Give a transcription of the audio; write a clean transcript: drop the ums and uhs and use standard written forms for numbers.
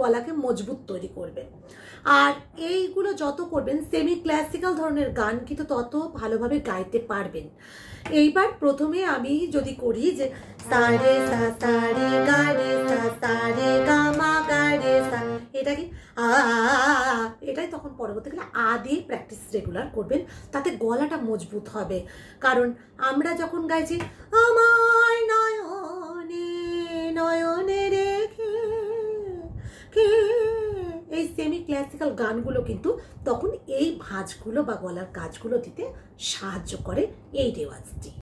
গলাকে মজবুত তৈরি করবে। আর এইগুলো যত করবেন, সেমি ক্লাসিক্যাল ধরনের গান কিন্তু তত ভালোভাবে গাইতে পারবেন। এইবার প্রথমে আমি যদি করি যে সারে সা সারে গা রে সা সারে গা মা গা রে সা, এটা কি এটাই তখন পরবর্তীকালে আ দিয়ে প্র্যাকটিস রেগুলার করবেন, তাতে গলাটা মজবুত হবে। কারণ আমরা যখন গাইছি আমার নয়নে নয়নে রেখে কে, এই সেমি ক্লাসিক্যাল গানগুলো কিন্তু তখন এই ভাঁজগুলো বা গলার কাজগুলো দিতে সাহায্য করে এই রেওয়াজটি।